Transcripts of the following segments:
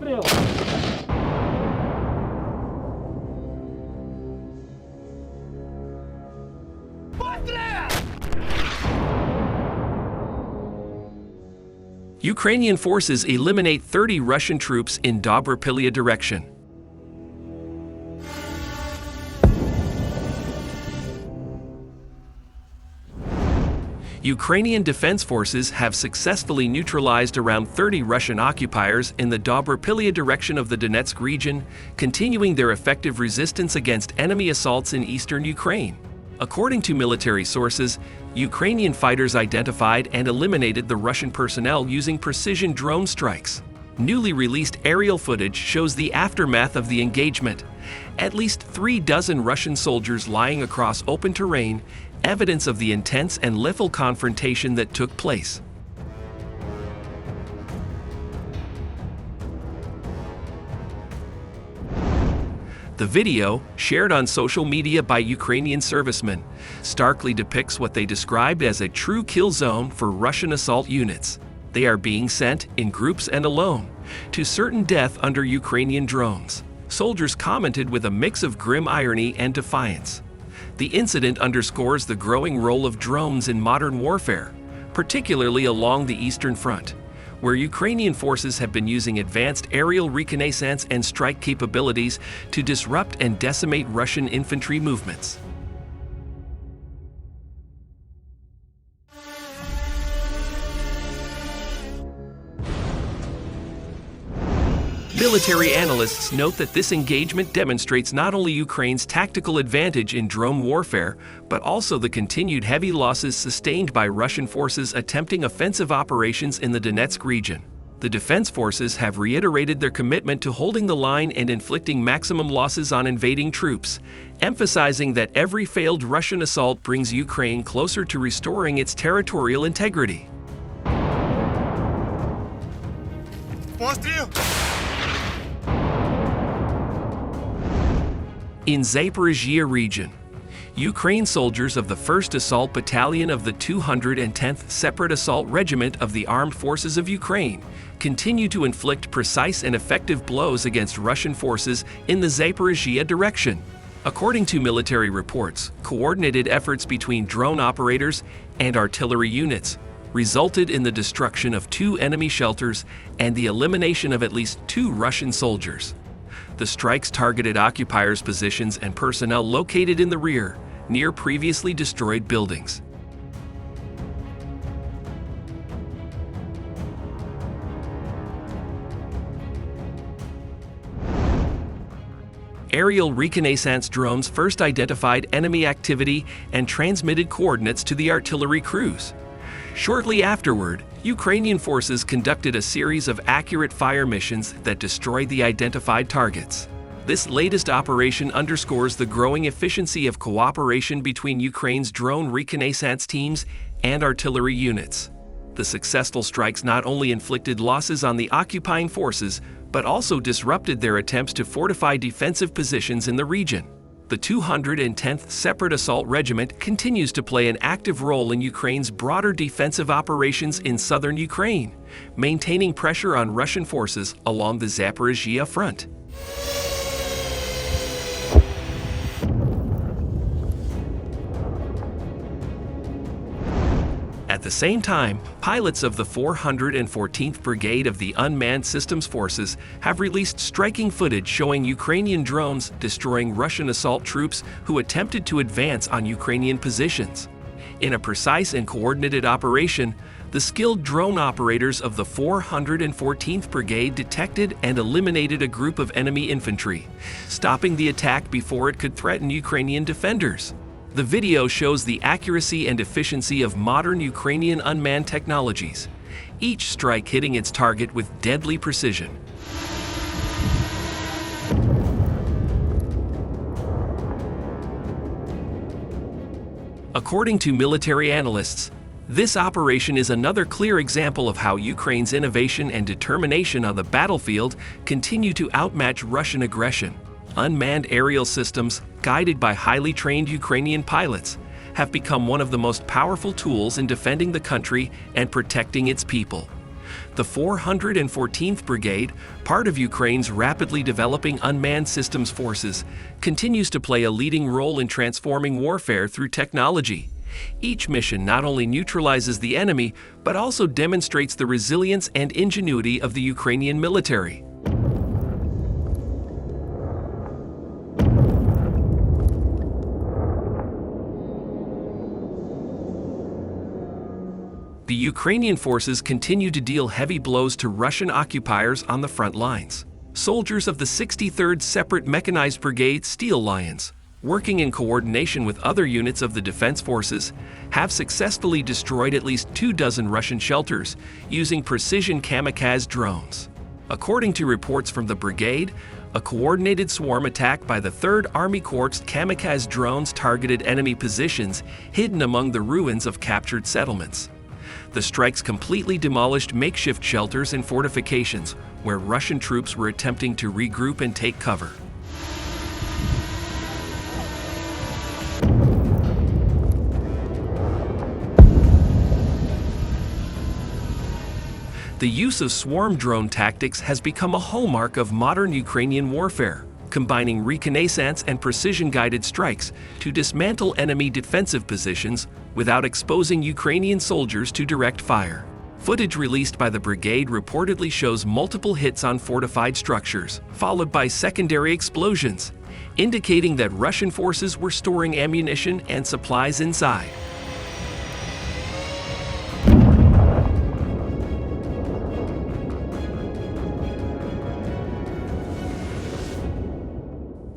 Пострел! Ukrainian forces eliminate 30 Russian troops in Dobropillia direction. Ukrainian Defence Forces have successfully neutralized around 30 Russian occupiers in the Dobropillia direction of the Donetsk region, continuing their effective resistance against enemy assaults in eastern Ukraine. According to military sources, Ukrainian fighters identified and eliminated the Russian personnel using precision drone strikes. Newly released aerial footage shows the aftermath of the engagement. At least 36 Russian soldiers lying across open terrain, evidence of the intense and lethal confrontation that took place. The video, shared on social media by Ukrainian servicemen, starkly depicts what they described as a true kill zone for Russian assault units. They are being sent, in groups and alone, to certain death under Ukrainian drones. Soldiers commented with a mix of grim irony and defiance. The incident underscores the growing role of drones in modern warfare, particularly along the Eastern Front, where Ukrainian forces have been using advanced aerial reconnaissance and strike capabilities to disrupt and decimate Russian infantry movements. Military analysts note that this engagement demonstrates not only Ukraine's tactical advantage in drone warfare, but also the continued heavy losses sustained by Russian forces attempting offensive operations in the Donetsk region. The defense forces have reiterated their commitment to holding the line and inflicting maximum losses on invading troops, emphasizing that every failed Russian assault brings Ukraine closer to restoring its territorial integrity. In Zaporizhzhia Region, Ukraine soldiers of the 1st Assault Battalion of the 210th Separate Assault Regiment of the Armed Forces of Ukraine continue to inflict precise and effective blows against Russian forces in the Zaporizhzhia direction. According to military reports, coordinated efforts between drone operators and artillery units resulted in the destruction of 2 enemy shelters and the elimination of at least 2 Russian soldiers. The strikes targeted occupiers' positions and personnel located in the rear, near previously destroyed buildings. Aerial reconnaissance drones first identified enemy activity and transmitted coordinates to the artillery crews. Shortly afterward, Ukrainian forces conducted a series of accurate fire missions that destroyed the identified targets. This latest operation underscores the growing efficiency of cooperation between Ukraine's drone reconnaissance teams and artillery units. The successful strikes not only inflicted losses on the occupying forces, but also disrupted their attempts to fortify defensive positions in the region. The 210th Separate Assault Regiment continues to play an active role in Ukraine's broader defensive operations in southern Ukraine, maintaining pressure on Russian forces along the Zaporizhzhia front. At the same time, pilots of the 414th Brigade of the Unmanned Systems Forces have released striking footage showing Ukrainian drones destroying Russian assault troops who attempted to advance on Ukrainian positions. In a precise and coordinated operation, the skilled drone operators of the 414th Brigade detected and eliminated a group of enemy infantry, stopping the attack before it could threaten Ukrainian defenders. The video shows the accuracy and efficiency of modern Ukrainian unmanned technologies, each strike hitting its target with deadly precision. According to military analysts, this operation is another clear example of how Ukraine's innovation and determination on the battlefield continue to outmatch Russian aggression. Unmanned aerial systems, guided by highly trained Ukrainian pilots, have become one of the most powerful tools in defending the country and protecting its people. The 414th Brigade, part of Ukraine's rapidly developing unmanned systems forces, continues to play a leading role in transforming warfare through technology. Each mission not only neutralizes the enemy, but also demonstrates the resilience and ingenuity of the Ukrainian military. The Ukrainian forces continue to deal heavy blows to Russian occupiers on the front lines. Soldiers of the 63rd Separate Mechanized Brigade Steel Lions, working in coordination with other units of the Defense Forces, have successfully destroyed at least 24 Russian shelters using precision kamikaze drones. According to reports from the brigade, a coordinated swarm attack by the 3rd Army Corps' kamikaze drones targeted enemy positions hidden among the ruins of captured settlements. The strikes completely demolished makeshift shelters and fortifications where Russian troops were attempting to regroup and take cover. The use of swarm drone tactics has become a hallmark of modern Ukrainian warfare, combining reconnaissance and precision-guided strikes to dismantle enemy defensive positions without exposing Ukrainian soldiers to direct fire. Footage released by the brigade reportedly shows multiple hits on fortified structures, followed by secondary explosions, indicating that Russian forces were storing ammunition and supplies inside.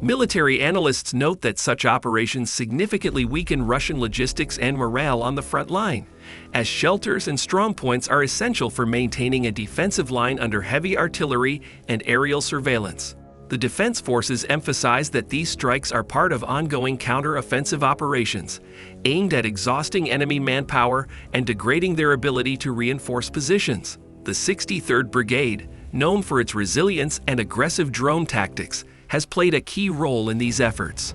Military analysts note that such operations significantly weaken Russian logistics and morale on the front line, as shelters and strongpoints are essential for maintaining a defensive line under heavy artillery and aerial surveillance. The defense forces emphasize that these strikes are part of ongoing counter-offensive operations, aimed at exhausting enemy manpower and degrading their ability to reinforce positions. The 63rd Brigade, known for its resilience and aggressive drone tactics, has played a key role in these efforts.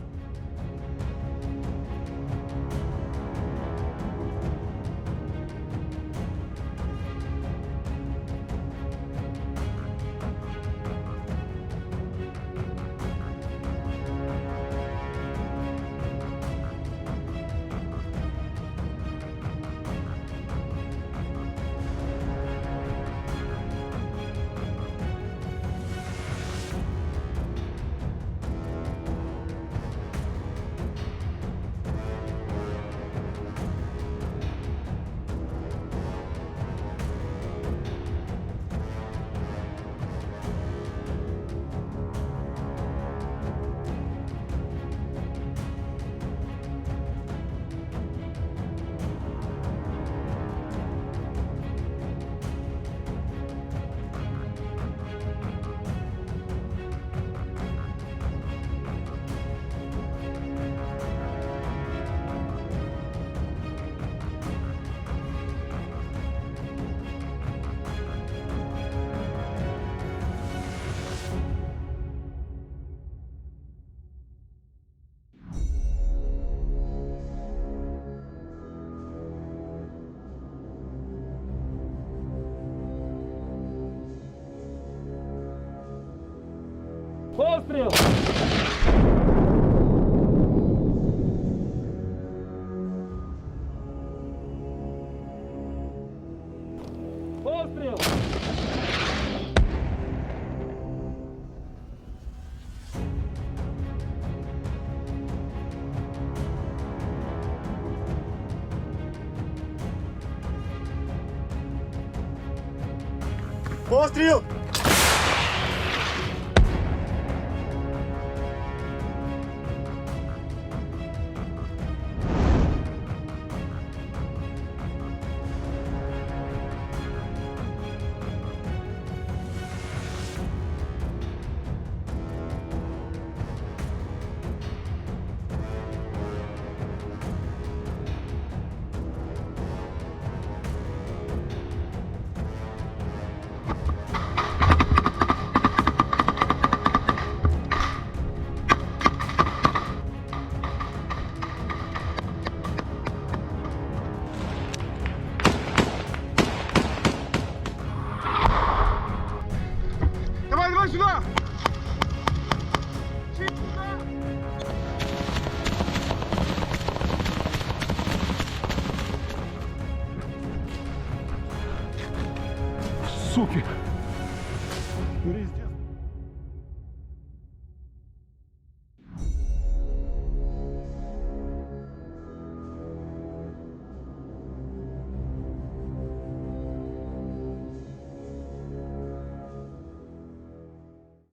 Постріл! Постріл! Постріл! суки! Турист